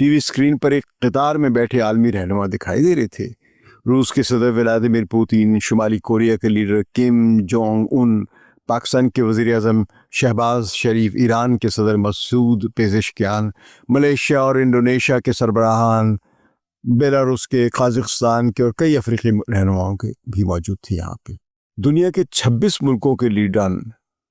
T V screen پر ایک قطار میں بیٹھے عالمی رہنما دکھائی دے رہے تھے۔ روس کے صدر ولادیمیر پوتین، شمالی کوریا کے leader Kim Jong Un, Pakistan کے وزیر اعظم شہباز شریف، ایران کے صدر مسعود پیزشکیان، ملیشیا اور انڈونیشیا کے سربراہان، بیلاروس کے، قازقستان کے اور کئی افریقی رہنماؤں کے بھی موجود تھے یہاں پہ۔ دنیا کے 26 ملکوں کے لیڈران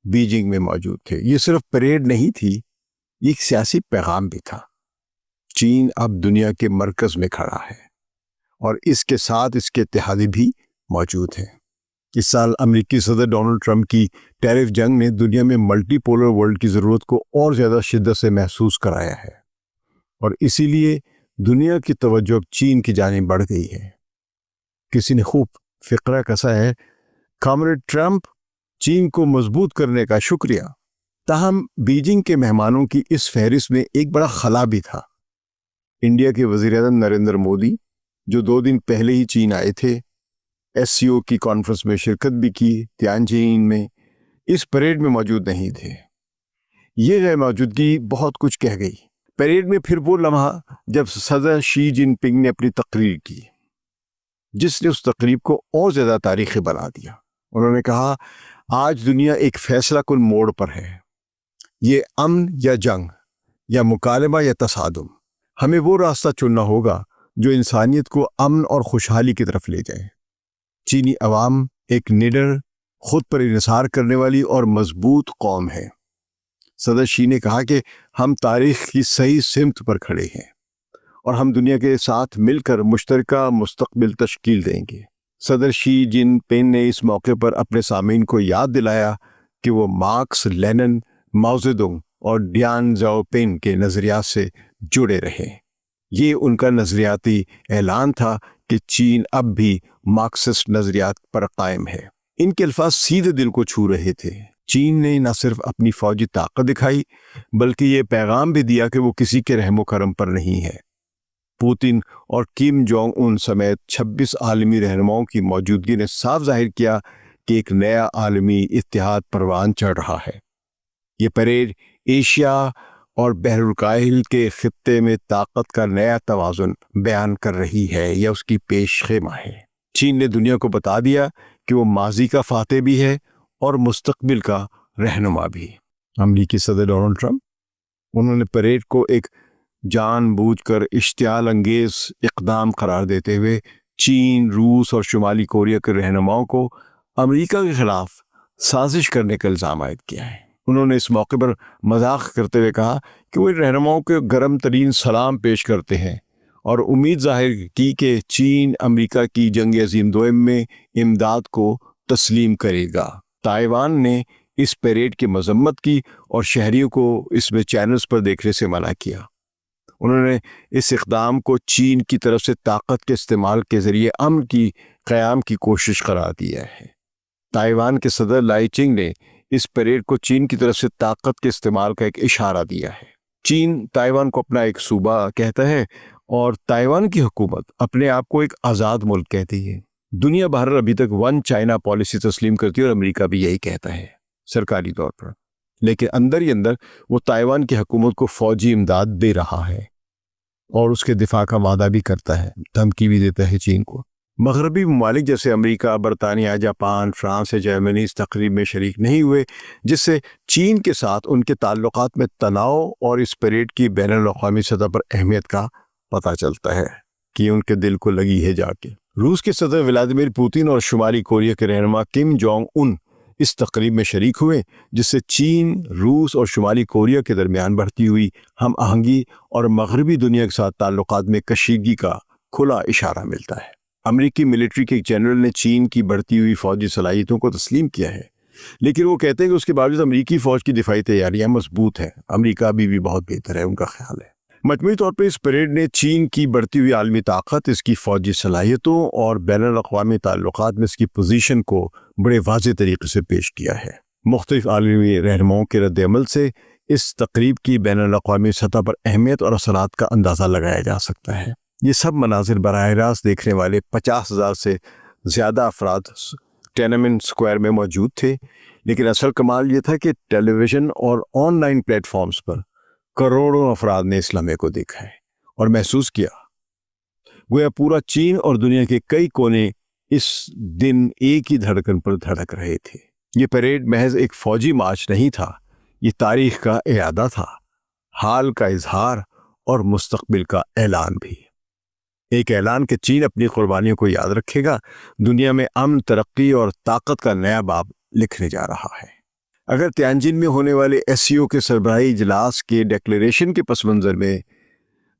بیجنگ میں موجود تھے۔ یہ صرف پریڈ نہیں تھی، یہ ایک سیاسی پیغام بھی تھا۔ چین اب دنیا کے مرکز میں کھڑا ہے اور اس کے ساتھ اس کے اتحادی بھی موجود ہیں۔ اس سال امریکی صدر ڈونلڈ ٹرمپ کی ٹیرف جنگ نے دنیا میں ملٹی پولر ورلڈ کی ضرورت کو اور زیادہ شدت سے محسوس کرایا ہے، اور اسی لیے دنیا کی توجہ اب چین کی جانب بڑھ گئی ہے۔ کسی نے خوب فقرہ کسا ہے، کامریڈ ٹرمپ، چین کو مضبوط کرنے کا شکریہ۔ تاہم بیجنگ کے مہمانوں کی اس فہرست میں ایک بڑا خلا بھی تھا۔ انڈیا کے وزیر اعظم نریندر مودی، جو 2 دن پہلے ہی چین آئے تھے، ایس سی او کی کانفرنس میں شرکت بھی کی تیانجین میں، اس پریڈ میں موجود نہیں تھے۔ یہ غیر موجودگی بہت کچھ کہہ گئی۔ پریڈ میں پھر وہ لمحہ جب صدر شی جن پنگ نے اپنی تقریر کی، جس نے اس تقریب کو اور زیادہ تاریخی بنا دیا۔ انہوں نے کہا، آج دنیا ایک فیصلہ کن موڑ پر ہے۔ یہ امن یا جنگ، یا مکالمہ یا تصادم، ہمیں وہ راستہ چننا ہوگا جو انسانیت کو امن اور خوشحالی کی طرف لے جائے۔ چینی عوام ایک نڈر، خود پر انحصار کرنے والی اور مضبوط قوم ہے۔ صدر شی نے کہا کہ ہم تاریخ کی صحیح سمت پر کھڑے ہیں اور ہم دنیا کے ساتھ مل کر مشترکہ مستقبل تشکیل دیں گے۔ صدر شی جن پنگ نے اس موقع پر اپنے سامعین کو یاد دلایا کہ وہ مارکس، لینن، ماؤ زیدونگ اور ڈیان زیاؤ پنگ کے نظریات سے جڑے رہے۔ یہ ان کا نظریاتی اعلان تھا کہ چین اب بھی مارکسسٹ نظریات پر قائم ہے۔ ان کے الفاظ سیدھے دل کو چھو رہے تھے۔ چین نے نہ صرف اپنی فوجی طاقت دکھائی، بلکہ یہ پیغام بھی دیا کہ وہ کسی کے رحم و کرم پر نہیں ہے۔ پوتن اور کم جونگ ان سمیت 26 عالمی رہنماؤں کی موجودگی نے صاف ظاہر کیا کہ ایک نیا عالمی اتحاد پروان چڑھ رہا ہے۔ یہ پریڈ ایشیا اور بحر الکاہل کے خطے میں طاقت کا نیا توازن بیان کر رہی ہے یا اس کی پیش خیمہ ہے۔ چین نے دنیا کو بتا دیا کہ وہ ماضی کا فاتح بھی ہے اور مستقبل کا رہنما بھی۔ امریکی صدر ڈونلڈ ٹرمپ، انہوں نے پریڈ کو ایک جان بوجھ کر اشتعال انگیز اقدام قرار دیتے ہوئے چین، روس اور شمالی کوریا کے رہنماؤں کو امریکہ کے خلاف سازش کرنے کا الزام عائد کیا ہے۔ انہوں نے اس موقع پر مذاق کرتے ہوئے کہا کہ وہ ان رہنماؤں کو گرم ترین سلام پیش کرتے ہیں اور امید ظاہر کی کہ چین امریکہ کی جنگ عظیم دوئم میں امداد کو تسلیم کرے گا۔ تائیوان نے اس پیریڈ کی مذمت کی اور شہریوں کو اس میں چینلز پر دیکھنے سے منع کیا۔ انہوں نے اس اقدام کو چین کی طرف سے طاقت کے استعمال کے ذریعے امن کی قیام کی کوشش قرار دیا ہے۔ تائیوان کے صدر لائی چنگ نے اس پریڈ کو چین کی طرف سے طاقت کے استعمال کا ایک اشارہ دیا ہے۔ چین تائیوان کو اپنا ایک صوبہ کہتا ہے اور تائیوان کی حکومت اپنے آپ کو ایک آزاد ملک کہتی ہے۔ دنیا بھر ابھی تک ون چائنا پالیسی تسلیم کرتی ہے اور امریکہ بھی یہی کہتا ہے سرکاری طور پر، لیکن اندر ہی اندر وہ تائیوان کی حکومت کو فوجی امداد دے رہا ہے اور اس کے دفاع کا وعدہ بھی کرتا ہے، دھمکی بھی دیتا ہے چین کو۔ مغربی ممالک جیسے امریکہ، برطانیہ، جاپان، فرانس یا جرمنی اس تقریب میں شریک نہیں ہوئے، جس سے چین کے ساتھ ان کے تعلقات میں تناؤ اور اس پریڈ کی بین الاقوامی سطح پر اہمیت کا پتہ چلتا ہے کہ ان کے دل کو لگی ہے جا کے۔ روس کے صدر ولادیمیر پوتن اور شمالی کوریا کے رہنما کم جونگ ان اس تقریب میں شریک ہوئے، جس سے چین، روس اور شمالی کوریا کے درمیان بڑھتی ہوئی ہم آہنگی اور مغربی دنیا کے ساتھ تعلقات میں کشیدگی کا کھلا اشارہ ملتا ہے۔ امریکی ملٹری کے ایک جنرل نے چین کی بڑھتی ہوئی فوجی صلاحیتوں کو تسلیم کیا ہے، لیکن وہ کہتے ہیں کہ اس کے باوجود امریکی فوج کی دفاعی تیاریاں مضبوط ہیں۔ امریکہ ابھی بھی بہت بہتر ہے، ان کا خیال ہے۔ مجموعی طور پر اس پریڈ نے چین کی بڑھتی ہوئی عالمی طاقت، اس کی فوجی صلاحیتوں اور بین الاقوامی تعلقات میں اس کی پوزیشن کو بڑے واضح طریقے سے پیش کیا ہے۔ مختلف عالمی رہنماؤں کے رد عمل سے اس تقریب کی بین الاقوامی سطح پر اہمیت اور اثرات کا اندازہ لگایا جا سکتا ہے۔ یہ سب مناظر براہ راست دیکھنے والے 50,000 سے زیادہ افراد ٹینمن اسکوائر میں موجود تھے، لیکن اصل کمال یہ تھا کہ ٹیلی ویژن اور آن لائن پلیٹ فارمز پر کروڑوں افراد نے اس لمحے کو دیکھا ہے اور محسوس کیا گویا پورا چین اور دنیا کے کئی کونے اس دن ایک ہی دھڑکن پر دھڑک رہے تھے۔ یہ پریڈ محض ایک فوجی مارچ نہیں تھا، یہ تاریخ کا اعادہ تھا، حال کا اظہار اور مستقبل کا اعلان بھی۔ ایک اعلان کہ چین اپنی قربانیوں کو یاد رکھے گا، دنیا میں امن، ترقی اور طاقت کا نیا باب لکھنے جا رہا ہے۔ اگر تیانجن میں ہونے والے SCO کے سربراہی اجلاس کے ڈیکلیریشن کے پس منظر میں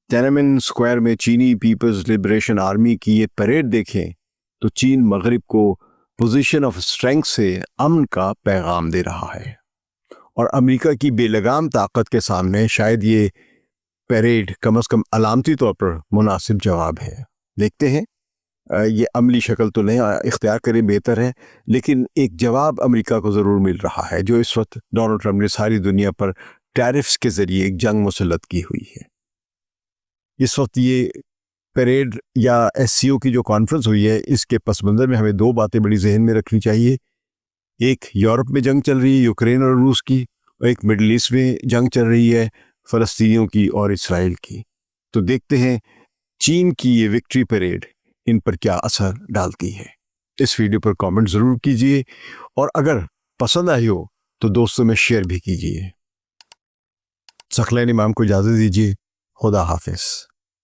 تیانمن اسکوائر میں چینی پیپلز لبریشن آرمی کی یہ پریڈ دیکھیں تو چین مغرب کو پوزیشن آف اسٹرینگتھ سے امن کا پیغام دے رہا ہے، اور امریکہ کی بے لگام طاقت کے سامنے شاید یہ پیریڈ کم از کم علامتی طور پر مناسب جواب ہے۔ دیکھتے ہیں یہ عملی شکل تو نہیں اختیار کرے بہتر ہے، لیکن ایک جواب امریکہ کو ضرور مل رہا ہے، جو اس وقت ڈونلڈ ٹرمپ نے ساری دنیا پر ٹیرفز کے ذریعے ایک جنگ مسلط کی ہوئی ہے۔ اس وقت یہ پیریڈ یا SCO کی جو کانفرنس ہوئی ہے، اس کے پس منظر میں ہمیں دو باتیں بڑی ذہن میں رکھنی چاہیے۔ ایک، یورپ میں جنگ چل رہی ہے یوکرین اور روس کی، اور ایک مڈل ایسٹ میں جنگ چل رہی ہے فلسطینیوں کی اور اسرائیل کی۔ تو دیکھتے ہیں چین کی یہ وکٹری پیریڈ ان پر کیا اثر ڈالتی ہے۔ اس ویڈیو پر کامنٹ ضرور کیجئے، اور اگر پسند آئی ہو تو دوستوں میں شیئر بھی کیجئے۔ ثقلین امام کو اجازت دیجیے۔ خدا حافظ۔